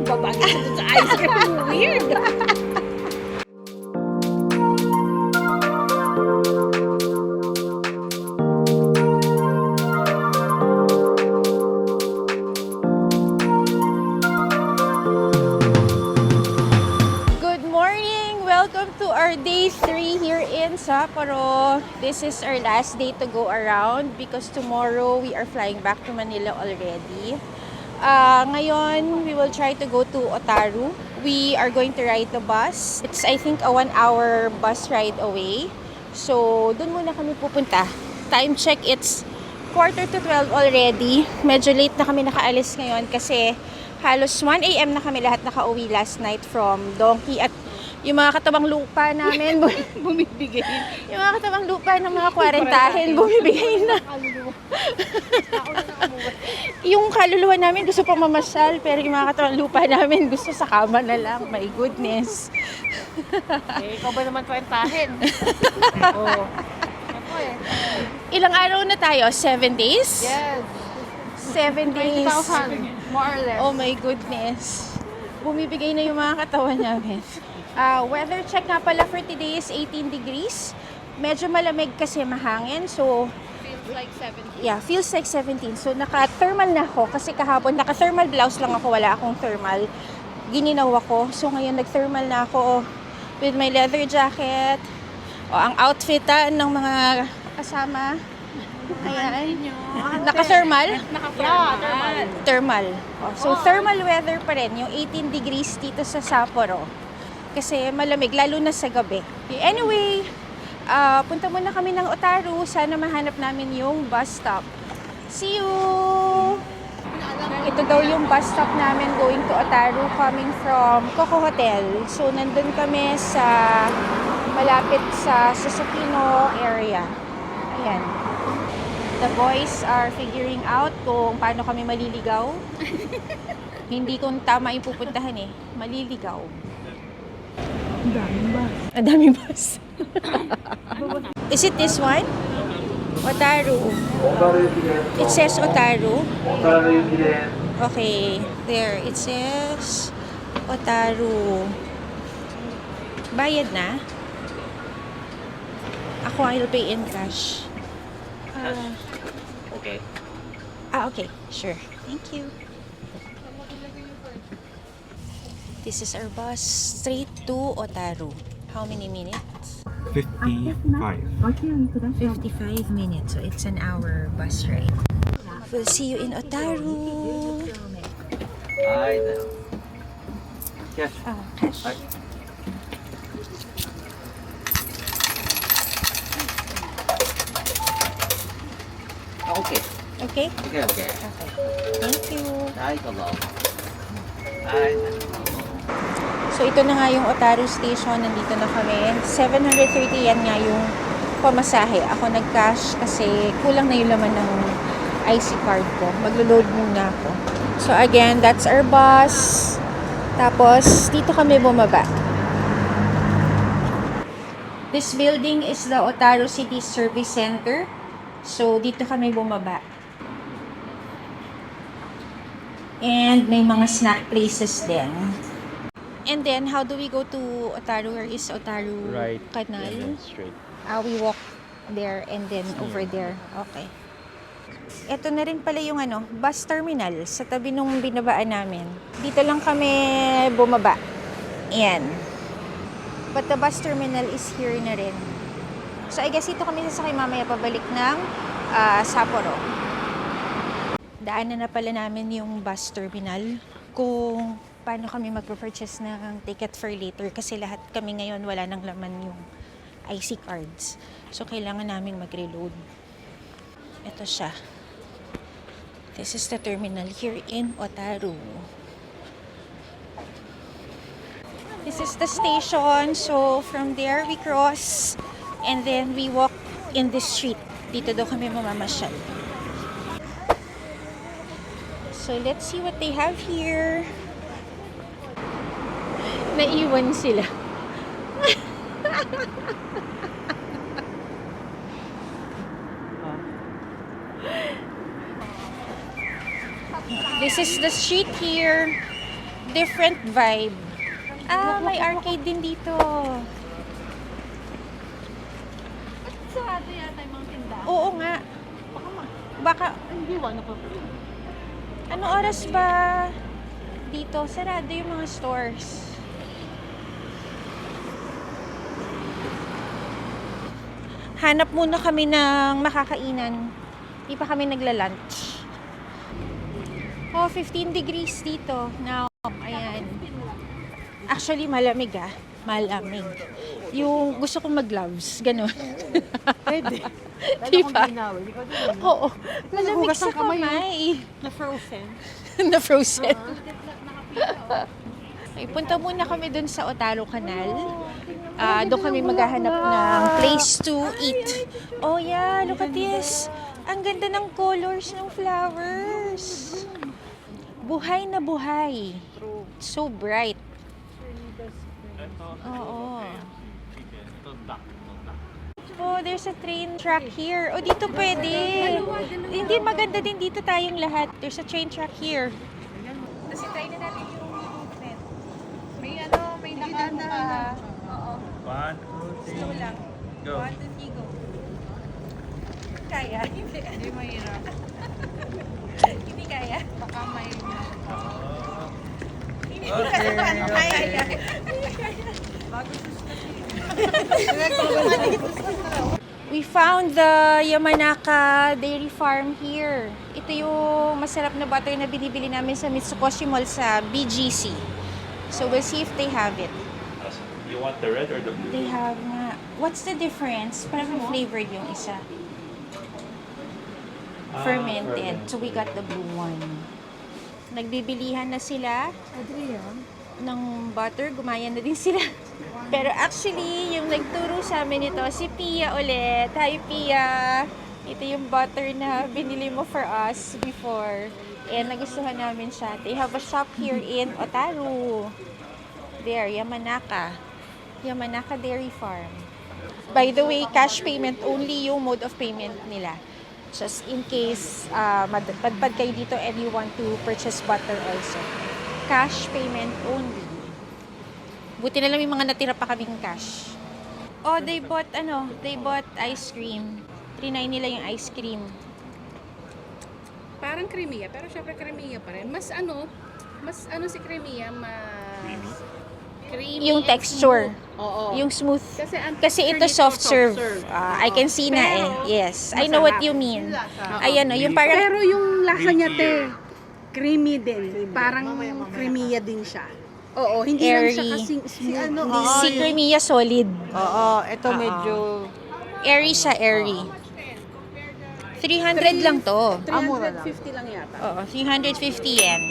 babagay siya dun sa ice cream. Weird. Good morning! Welcome to our day 3 here in Sapporo. This is our last day to go around because tomorrow we are flying back to Manila already. Ngayon, we will try to go to Otaru. We are going to ride the bus. It's I think a 1-hour bus ride away. So, dun muna kami pupunta. Time check, it's 11:45 already. Medyo late na kami nakaalis ngayon kasi halos 1 a.m. na kami lahat nakauwi last night from Donkey at yung mga katabang lupa namin Bumibigay. yung mga katabang lupa ng mga kwarentahin bumibigay na. Yung kaluluwa namin gusto pang mamasyal pero yung mga katabang lupa namin gusto sa kama na lang. My goodness. Ikaw ba naman kwentahin? Oo. Ako Ilang araw na tayo? 7 days? Yes. 7 days. 20,000. More or less. Oh my goodness. Bumibigay na yung mga katawan namin. Weather check nga pala for today is 18 degrees. Medyo malamig kasi mahangin. So, Feels like 17. yeah, feels like 17. So, naka-thermal na ako. Kasi kahapon, naka-thermal blouse lang ako. Wala akong thermal. Gininaw ako. So, ngayon, nag-thermal na ako with my leather jacket. O, ang outfitan ng mga kasama. Ayan. Naka-thermal? Naka-thermal. Thermal. Oh, so, thermal weather pa rin. Yung 18 degrees dito sa Sapporo. Kasi malamig, lalo na sa gabi. Anyway, punta muna kami ng Otaru. Sana mahanap namin yung bus stop. See you! Ito daw yung bus stop namin going to Otaru coming from Coco Hotel. So, nandun kami sa malapit sa Susukino area. Ayan. The boys are figuring out kung paano kami maliligaw. Hindi kung tama yung pupuntahan eh. Maliligaw. Ang daming bus. Is it this one? Otaru. It says Otaru. Okay. There. It says Otaru. Bayad na? Ako, I'll pay in cash. Okay. Okay. Sure. Thank you. This is our bus straight to Otaru. How many minutes? 55. 55 minutes. So it's an hour bus ride. We'll see you in Otaru. Yes. Cash. Okay. Okay? Okay, okay. Okay. Thank you. So ito na nga yung Otaru Station. Nandito na kami. 730 yan nga yung pamasahe. Ako nag-cash kasi kulang na yung laman ng IC card ko. Maglo-load muna ako. So again, that's our bus. Tapos dito kami bumaba. This building is the Otaru City Service Center. So dito kami bumaba. And may mga snack places din. And then, how do we go to Otaru? Where is Otaru Right. Canal? And then straight. We walk there and then over there. Okay. Ito na rin pala yung bus terminal sa tabi nung binabaan namin. Dito lang kami bumaba. Ayan. But the bus terminal is here na rin. So, I guess ito kami sasakay mamaya pabalik ng Sapporo. Daanan na pala namin yung bus terminal kung paano kami magpo-purchase ng ticket for later kasi lahat kami ngayon wala nang laman yung IC cards. So, kailangan namin mag-reload. Ito siya. This is the terminal here in Otaru. This is the station. So, from there we cross and then we walk in the street. Dito daw kami mamamasyal. So, let's see what they have here. Naiwan sila. This is the street here. different vibe. Ah, may arcade din dito. Sarado yata yung mga tindahan. Oo nga. Baka, Hindi, wala pa. ano oras ba dito? Sarado yung mga stores. Hanap muna kami ng makakainan. Hindi pa kami nagla-lunch. Oh, 15 degrees dito. Now, ayan. Actually, malamig ah. Malamig. Yung gusto kong mag-gloves, ganun. Pwede. Diba? Ginawa. Hindi ko din. Oo. Malamig Hugas sa ng kamay, kamay. Na frozen. Na frozen. Ay, punta muna kami dun sa Otaru Canal. Doon kami maghahanap ng place to eat. Oh yeah, look at this. Ang ganda ng colors ng flowers. Buhay na buhay. So bright. Oo. Oh, there's a train track here. Oh, dito pwede. Hindi, maganda din dito tayong lahat. There's a train track here. Kasi try na natin yung movement. May nakanda. Oo. 1, 2, 3. Slow lang. Go. 1, 2, 3, go. Kaya? Hindi. Hindi mahirap. Hindi kaya. Baka may... Hindi kaya. Kaya. We found the Yamanaka Dairy Farm here. Ito yung masarap na butter na binibili namin sa Mitsukoshi Mall sa BGC. So we'll see if they have it. You want the red or the blue? They have nga. What's the difference? Parang flavored yung isa. Fermented. So we got the blue one. Nagbibilihan na sila ng butter. Gumaya na din sila. Pero actually, yung nagturo sa amin ito, si Pia ulit. Hi, Pia! Ito yung butter na binili mo for us before. And nagustuhan namin siya. They have a shop here in Otaru. There, Yamanaka. Yamanaka Dairy Farm. By the way, cash payment only yung mode of payment nila. Just in case madpadpad kayo dito and you want to purchase butter also. Cash payment only. Buti na lang may mga natira pa kaming cash. Oh, they bought ice cream. Trinay nila yung ice cream. Parang kremiya, pero syempre kremiya pa rin. Mas ano si kremiya, creamy Yung and texture. smooth. Oo. Yung smooth. ang Kasi texture ito nito, soft serve. I can Oo. see na eh. Pero, Yes. I know what you mean. Ayan o, yung parang... Pero yung lasa niya, Milkier. creamy din. Parang creamiya din siya. Oo, hindi lang siya Airy. kasing smooth. Si Cremia solid. Oo, ito medyo... Airy siya, airy. 300 lang to. mura lang. 350 lang yata. Oo, 350 yen.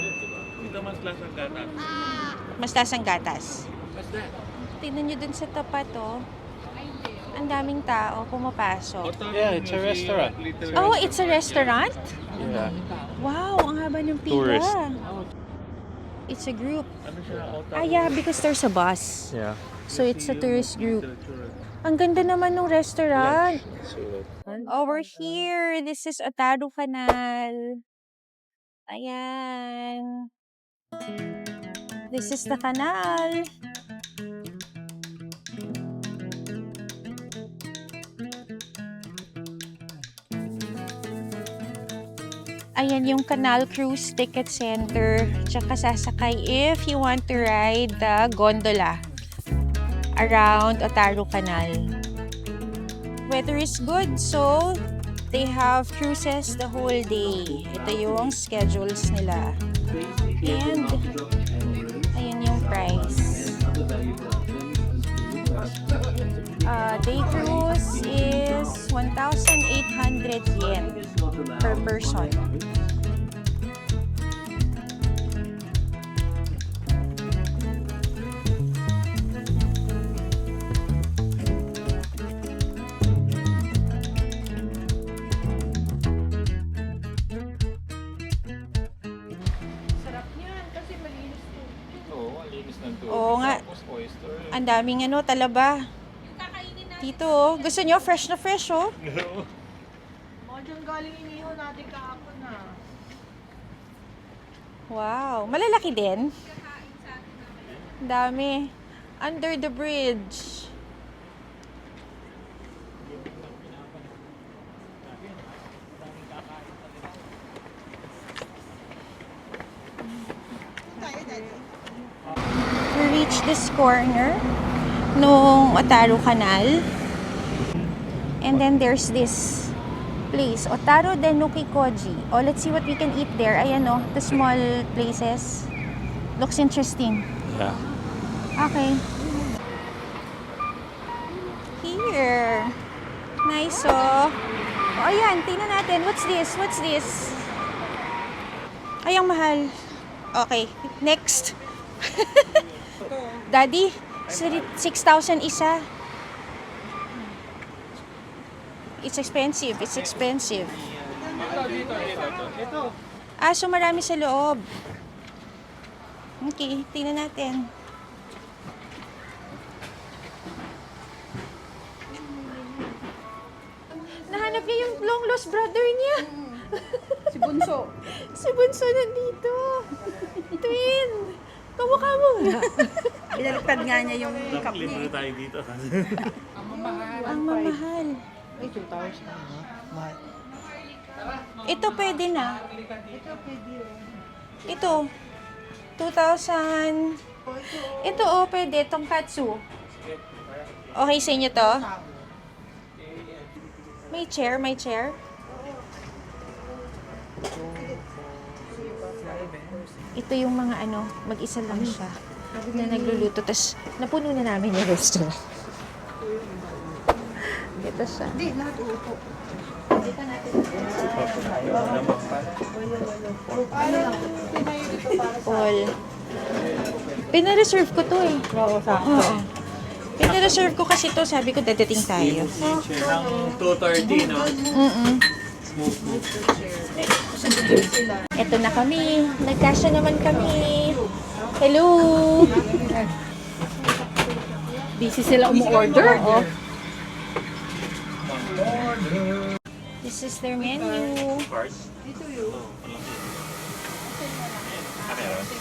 Ito mas lasang gatas. Mas tasang gatas. Tingnan nyo dun sa tapat to. Ang daming tao pumapasok. Yeah, it's a restaurant. Oh, it's a restaurant? Yeah. Wow, ang haba ng pila. Tourist. It's a group. Ano siya? Ah, yeah, because there's a bus. Yeah. So it's a tourist group. Ang ganda naman ng restaurant. Over here, this is Otaru Canal. Ayan. This is the canal. Ayan yung Canal Cruise Ticket Center. Tsaka sasakay if you want to ride the gondola around Otaru Canal. Weather is good, so they have cruises the whole day. Ito yung schedules nila. And ayan yung price. Day cruise is 1,800 yen per person. Oo, ang linis ng tubig. Oo nga. Tapos oyster. Ang daming talaba. Dito, oh. Gusto nyo? Fresh na fresh, oh. Mga dyan galing iniho natin kahapon na. Wow. Malalaki din. Dami. Under the bridge. We reached this corner nung Otaru Canal. And then there's this place, Otaru Denuki Koji. Oh, let's see what we can eat there. Ayan oh, the small places. Looks interesting. Yeah. Okay. Here. Nice oh. Oh, ayan, tingnan natin. What's this? What's this? Ay, ang mahal. Okay, next. Daddy, 6,000 isa. It's expensive. It's expensive. Ah, so marami sa loob. Okay, tingnan natin. Nahanap niya yung long lost brother niya. Si Bunso. Si Bunso nandito. Twin. Kamukha mo nga. Binaliktad nga niya yung cup Libre niya. tayo dito. Ang mamahal. Ay, 2,000 na. Mahal. Ito pwede na. Ito. 2,000. Ito oh, pwede. Tonkatsu. Okay sa inyo to? May chair, may chair. Ito yung mga ano, mag-isa lang siya na nagluluto. Tapos, napuno na namin yung restaurant. Ito siya. Hindi, lahat uupo. All. Pinareserve ko to eh. Oo, sa Oo. Pinareserve ko kasi to, sabi ko dadating tayo. Ng 2:30, no? Ito na kami. Nagkasya naman kami. Hello! Busy sila umu-order. Oo. This is their menu. Cards?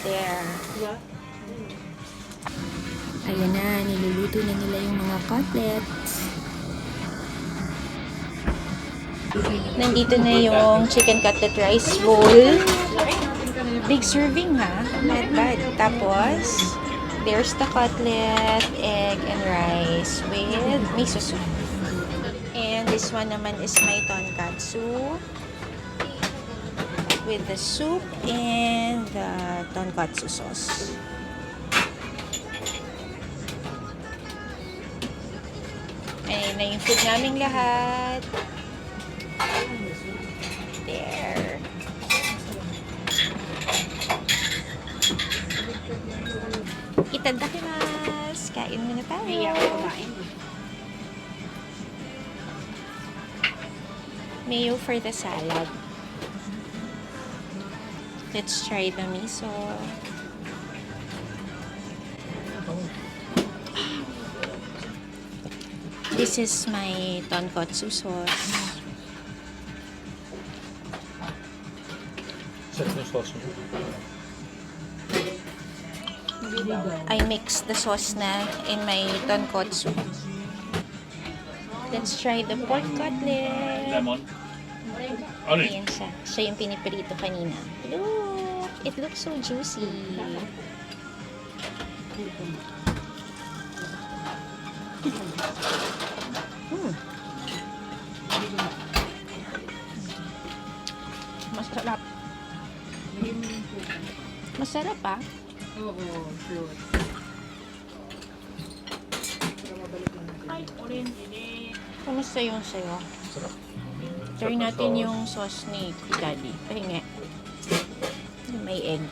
There. Ayan na, niluluto na nila yung mga cutlets. Nandito na yung chicken cutlet rice bowl. Big serving ha, not bad. Tapos, there's the cutlet, egg, and rice with miso soup. And this one naman is my tonkatsu with the soup and the tonkatsu sauce. Ayan na yung food naming lahat. There. Itadakimasu! Kain muna tayo. Mayo for the salad. Let's try the miso. This is my tonkatsu sauce. I mix the sauce na in my tonkatsu. Let's try the pork cutlet. Lemon. Ayan siya. Siya yung piniprito kanina. Look! It looks so juicy. Masarap. Masarap ah. Oo, sure. Kamusta yung sayo? Try natin yung sauce ni Daddy. Pahinga. May egg.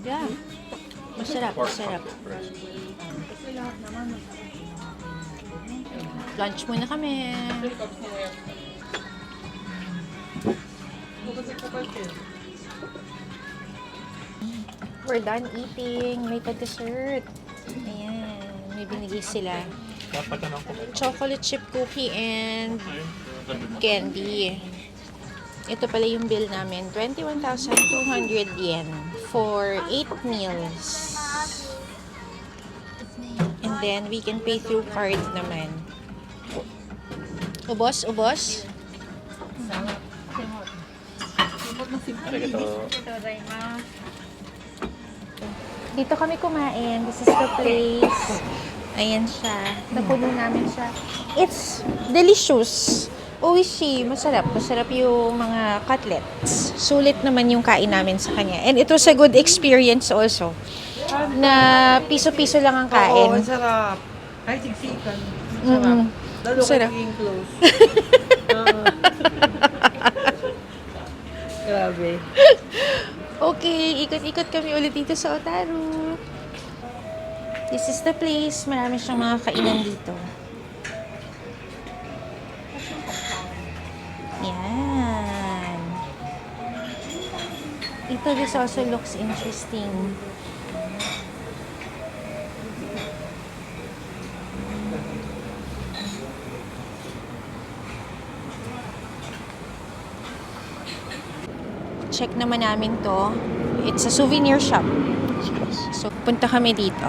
Yeah. Masarap, masarap. Lunch muna kami. We're done eating. May pa-dessert. Ayan. May binigay sila. Chocolate chip cookie and candy. Ito pala yung bill namin. 21,200 yen for 8 meals. And then, we can pay through card naman. Ubos? Ubos? Arigato. Dito kami kumain. This is the place. Ayan siya. Napuno namin siya. It's delicious. Oishi. Masarap. Masarap yung mga cutlets. Sulit naman yung kain namin sa kanya. And it was a good experience also. Na piso-piso lang ang kain. Oo, masarap. Kahit siksikan. Mm-mm. Masarap. Lalo Masarap. kaging close. Grabe. Okay, ikot-ikot kami ulit dito sa Otaru. This is the place. Marami siyang mga kainan dito. Yan. Ito, this also looks interesting. Check naman namin to. It's a souvenir shop. So, punta kami dito.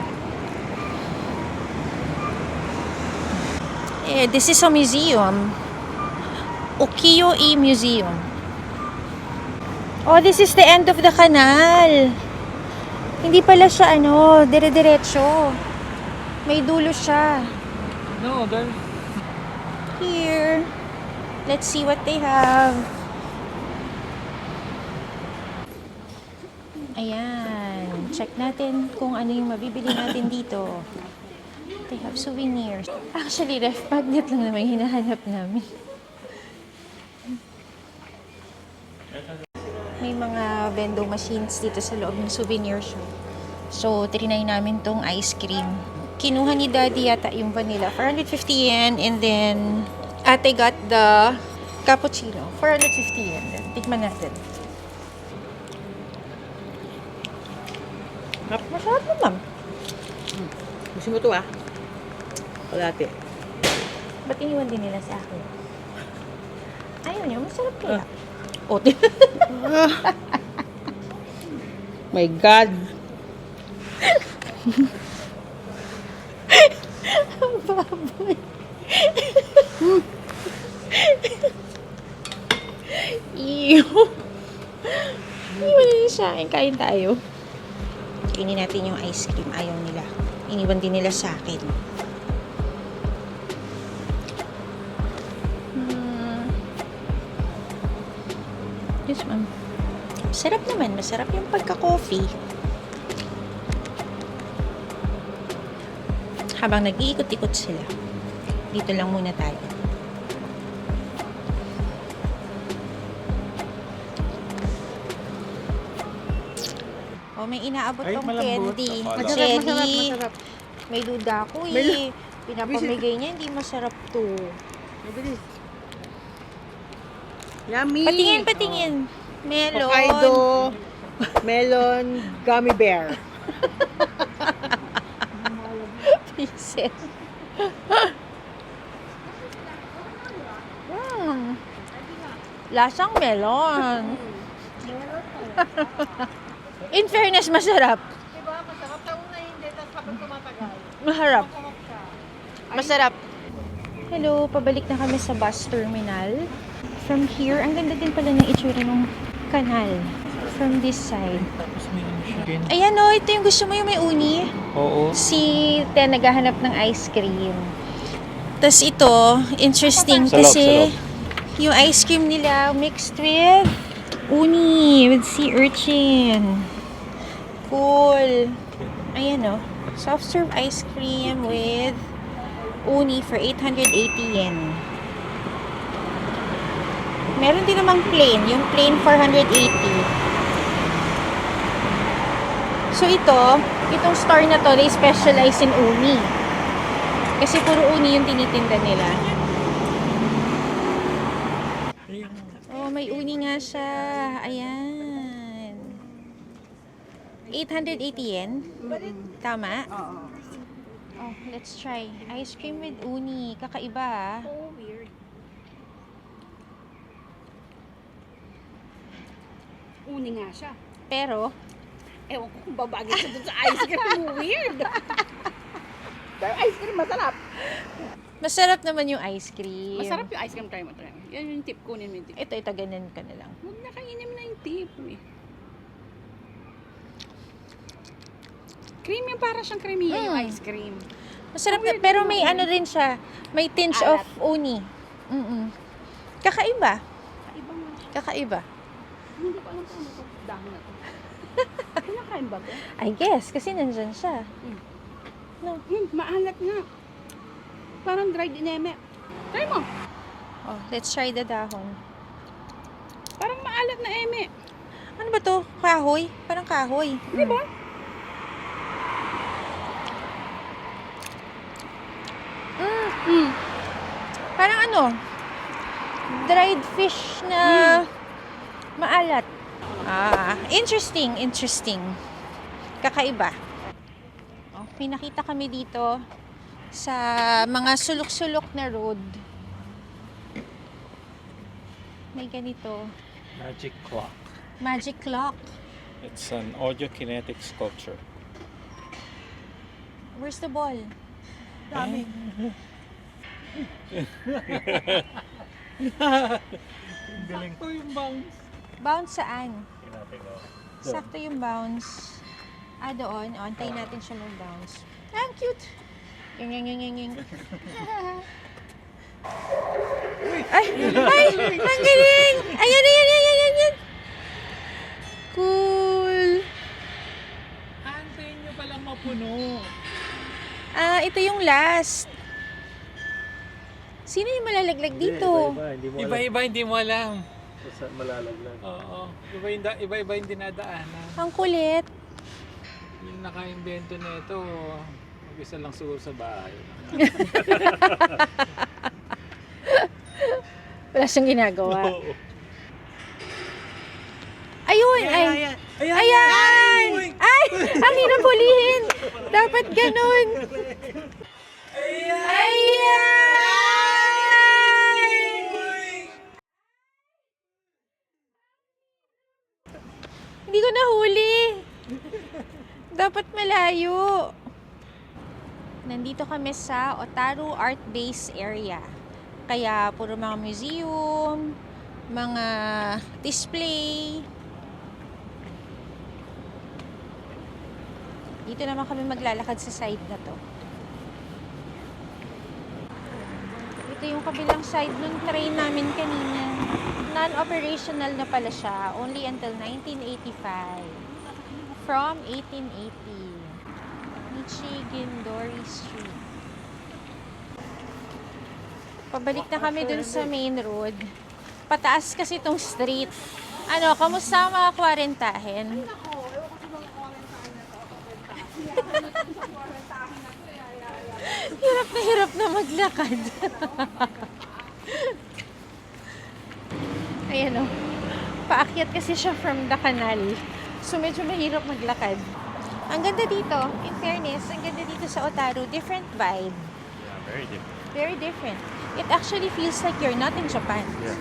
This is a museum. Ukiyo-e Museum. Oh, this is the end of the canal. Hindi pala siya, dire-diretso. May dulo siya. No, there's... Here. Let's see what they have. Ayan. Check natin kung ano yung mabibili natin dito. They have souvenirs. Actually, ref magnet lang naman yung hinahanap namin. May mga vending machines dito sa loob ng souvenir shop. So, trinay namin tong ice cream. Kinuha ni Daddy yata yung vanilla. 450 yen. And then, ate got the cappuccino. 450 yen. Tikman natin. Masarap naman. Gusto mo to Kalate. Ba't iniwan din nila sa akin? Ayaw niya, masarap kaya. My God. Ang baboy. Ew. Iniwan nila sa akin. Kain tayo. Kainin natin yung ice cream. Ayaw nila. Iniwan din nila sa akin. This one. Sarap naman. Masarap yung pagka-coffee. Habang nag-iikot-ikot sila. Dito lang muna tayo. Oh, may inaabot Ay, tong malambot. candy. Masarap, Jelly. Masarap. May duda ko Pinapamigay niya, hindi masarap to. Mabilis. Yummy. Patingin. Melon. Hokkaido. Melon. Gummy bear. Pieces. Lasang melon. In fairness, masarap. Diba? Masarap. Taon na hindi. Tapos habang tumatagal. Masarap. Masarap. Hello, pabalik na kami sa bus terminal. From here, ang ganda din pala ng itsura ng kanal. From this side. Tapos may chicken. Ayan o, ito yung gusto mo yung may uni. Oo. Si Te naghahanap ng ice cream. Tapos ito, interesting Sa loob, kasi sa loob. yung ice cream nila mixed with uni, with sea urchin. Cool. Ayan o, soft serve ice cream with uni for 880 yen. Meron din namang plain, yung plain 480. So itong store na to, they specialize in uni. Kasi puro uni yung tinitinda nila. Oh, may uni nga siya. Ayan. 880 yen. Tama? Oh, let's try. Ice cream with uni. Kakaiba Oh, weird. Uni nga siya. Pero, Ewan ko kung babagay siya dun sa ice cream. Weird. Pero ice cream masarap. Masarap naman yung ice cream. Masarap yung ice cream. Try mo. Yan yung tip. Kunin mo yung tip. Ito, ganyan ka na lang. Huwag na kainin mo na yung tip. Creamy, para siyang creamy yung ice cream. Masarap na, pero may ano rin siya. May tinge of uni. Kakaiba. Kaiba nga siya. Kakaiba. Hindi ko alam kung ano to. Dahon na to. Kinakain ba to? I guess, kasi nandyan siya. Maalat nga. Parang dried ineme. Try mo. Oh, let's try the dahon. Parang maalat na eme. Ano ba to? Kahoy? Parang kahoy. Di ba? Parang ano? Dried fish na maalat. Interesting. Kakaiba. Oh, may nakita kami dito sa mga sulok-sulok na road. May ganito. Magic clock. Magic clock. It's an audio-kinetic sculpture. Where's the ball? Dami. Galing. Sakto yung bounce. Bounce saan? Sakto yung bounce. Doon. Antayin natin siya mag-bounce. Ang cute! Yung. Ay! Ang galing! Ayan! Cool! Antayin nyo palang mapuno. Ito yung last. Sino yung malalaglag dito? Iba-iba, hindi mo alam. Sa malalaglag. Oo. Iba-iba yung dinadaanan. Ang kulit. Yung naka-invento na ito, mag-isa lang siguro sa bahay. Wala siyang ginagawa. Oo. Ayun! Ayan! Ay! Ang hirap hulihin! Dapat ganun! Ayan! Hindi ko nahuli. Dapat malayo. Nandito kami sa Otaru Art Base area. Kaya puro mga museum, mga display. Dito naman kami maglalakad sa side na to. Ito yung kabilang side ng train namin kanina. Non-operational na pala siya. Only until 1985. From 1880. Nichigindori Street. Pabalik na kami dun sa main road. Pataas kasi itong street. Ano, kamusta ang mga kwarentahin? Hirap na maglakad. Ayan o. Paakyat kasi siya from the canal. So medyo mahirap maglakad. Ang ganda dito, in fairness, ang ganda dito sa Otaru. Different vibe. Yeah, very different. Very different. It actually feels like you're not in Japan. Yeah.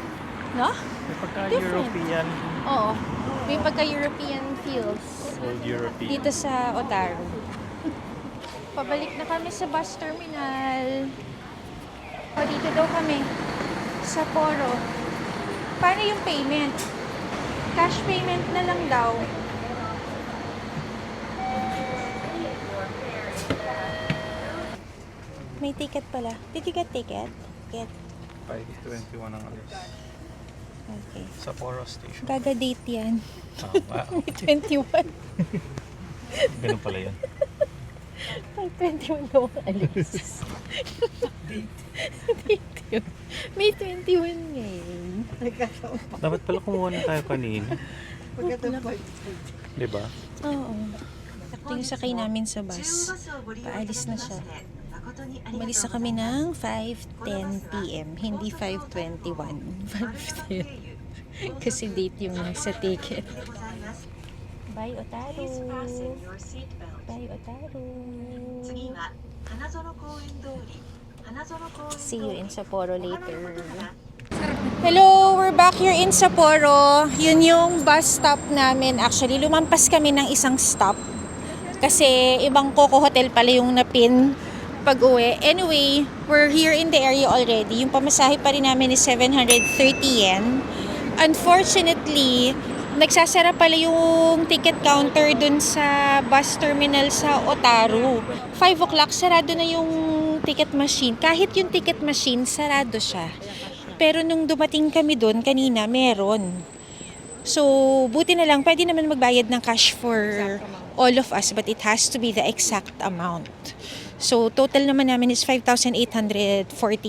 No? May pagka-European, Oo. May pagka-European feels old European. dito sa Otaru. Pabalik na kami sa bus terminal. O, dito daw kami. Sa Poro. Paano yung payment? Cash payment na lang daw. May ticket pala. Did you get ticket? Get. 5:21 ang alis. Okay. Sa Poro Station. Gaga-date yan. Oh, wow. May 21. Ganun pala yan. May 21 daw ang alis. Date yun. May 21 ngayon. Dapat pala kumuha na tayo kanina. Diba? Oo. Sakto yung sakay namin sa bus. Paalis na siya. Umalis na kami ng 5:10 p.m. Hindi 5:21. 5:10. Kasi date yung sa ticket. Bye, Otaru. Bye, Otaru. See you in Sapporo later. Hello, we're back here in Sapporo. Yun yung bus stop namin. Actually, lumampas kami ng isang stop. Kasi ibang Coco Hotel pala yung napin pag-uwi. Anyway, we're here in the area already. Yung pamasahe pa rin namin is 730 yen. Unfortunately, nagsasara pala yung ticket counter dun sa bus terminal sa Otaru. 5 o'clock, sarado na yung ticket machine. Kahit yung ticket machine, sarado siya. Pero nung dumating kami doon, kanina, meron. So, buti na lang, pwede naman magbayad ng cash for all of us, but it has to be the exact amount. So, total naman namin is 5,840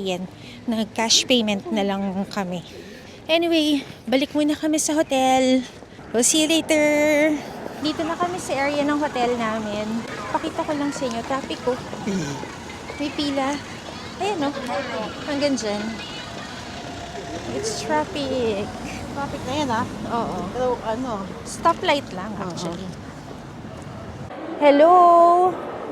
yen. Nag-cash payment na lang kami. Anyway, balik muna kami sa hotel. We'll see you later. Dito na kami sa area ng hotel namin. Pakita ko lang sa inyo, traffic ko. May pila. Ayan o, hanggang dyan. It's traffic. Traffic na yan, ha? Oo. Pero ano? Stoplight lang actually. Hello!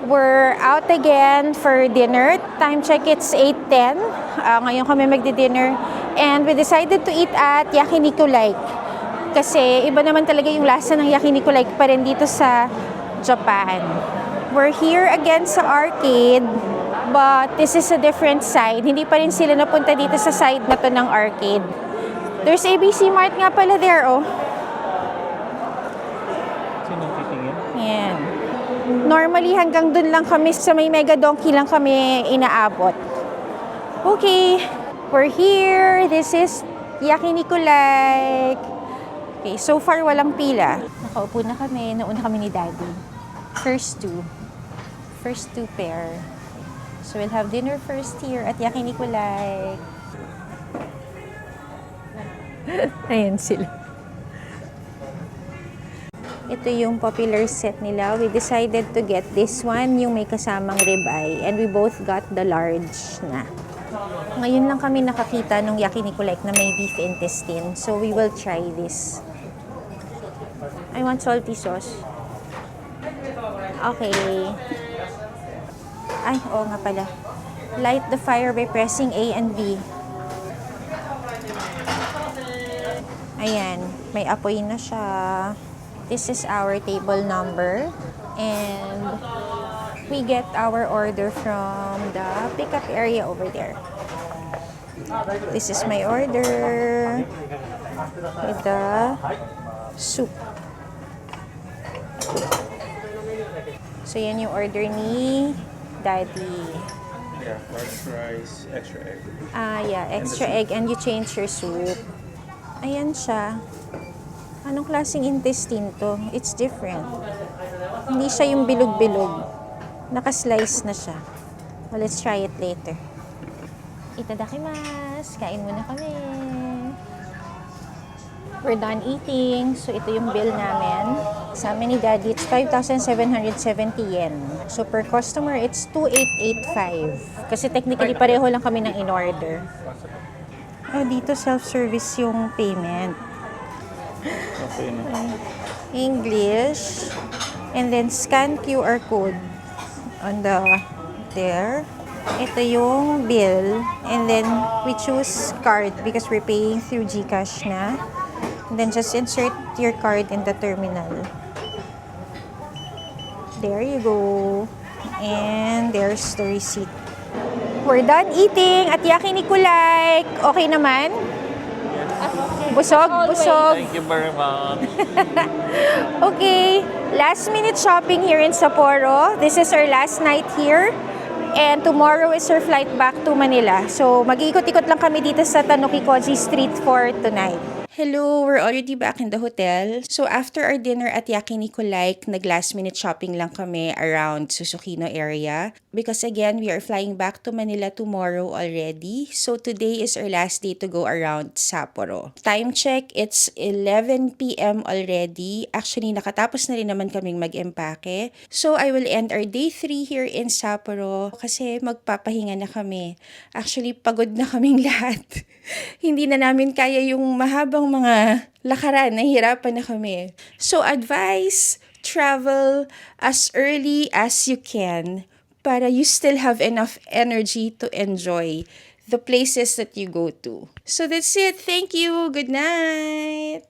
We're out again for dinner. Time check, it's 8:10. Ngayon kami magdi-dinner. And we decided to eat at Yakiniku Like. Kasi iba naman talaga yung lasa ng Yakiniku Like pa rin dito sa Japan. We're here again sa arcade. But this is a different side. Hindi pa rin sila napunta dito sa side na to ng arcade. There's ABC Mart nga pala there, oh. Sinong titingin? Yan. Normally, hanggang dun lang kami, sa may Mega Donkey lang kami inaabot. Okay, we're here. This is Yakiniku Like. Okay, so far walang pila. Nakaupo na kami. Nauna kami ni Daddy. First two pair. So we'll have dinner first here at Yakiniku Like. Ayan sila. Ito yung popular set nila. We decided to get this one, yung may kasamang ribeye. And we both got the large na. Ngayon lang kami nakakita nung Yakiniku Like na may beef intestine. So we will try this. I want salty sauce. Okay. Ay, oo nga pala. Light the fire by pressing A and B. Ayan, may apoy na siya. This is our table number. And we get our order from the pickup area over there. This is my order with the soup. So, yan yung order ni Daddy. Yeah, large rice, extra egg. Yeah, extra egg and you change your soup. Ayan siya. Anong klaseng intestine to? It's different. Hindi siya yung bilog-bilog. Naka-slice na siya. Well, let's try it later. Itadakimasu! Kain muna kami. We're done eating. So, ito yung bill namin. Sa amin ni Daddy, it's 5,770 yen. So, per customer, it's 2,885. Kasi technically, pareho lang kami ng in-order. Oh, dito self-service yung payment. Okay na. English. And then, scan QR code on there. Ito yung bill. And then, we choose card because we're paying through GCash na. And then just insert your card in the terminal. There you go. And there's the receipt. We're done eating at Yakiniku Like. Okay naman? Busog? Busog. Thank you very much. Okay. Last minute shopping here in Sapporo. This is our last night here. And tomorrow is our flight back to Manila. So mag-iikot-ikot lang kami dito sa Tanukikoji Street for tonight. Hello, we're already back in the hotel. So after our dinner at Yakiniku Like, nag-last minute shopping lang kami around Susukino area. Because again, we are flying back to Manila tomorrow already. So today is our last day to go around Sapporo. Time check, it's 11 p.m. already. Actually, nakatapos na rin naman kaming mag-empake. So I will end our day 3 here in Sapporo kasi magpapahinga na kami. Actually, pagod na kaming lahat. Hindi na namin kaya yung mahabang mga lakaran, nahihirapan na kami. So, advice, travel as early as you can para you still have enough energy to enjoy the places that you go to. So that's it. Thank you. Good night.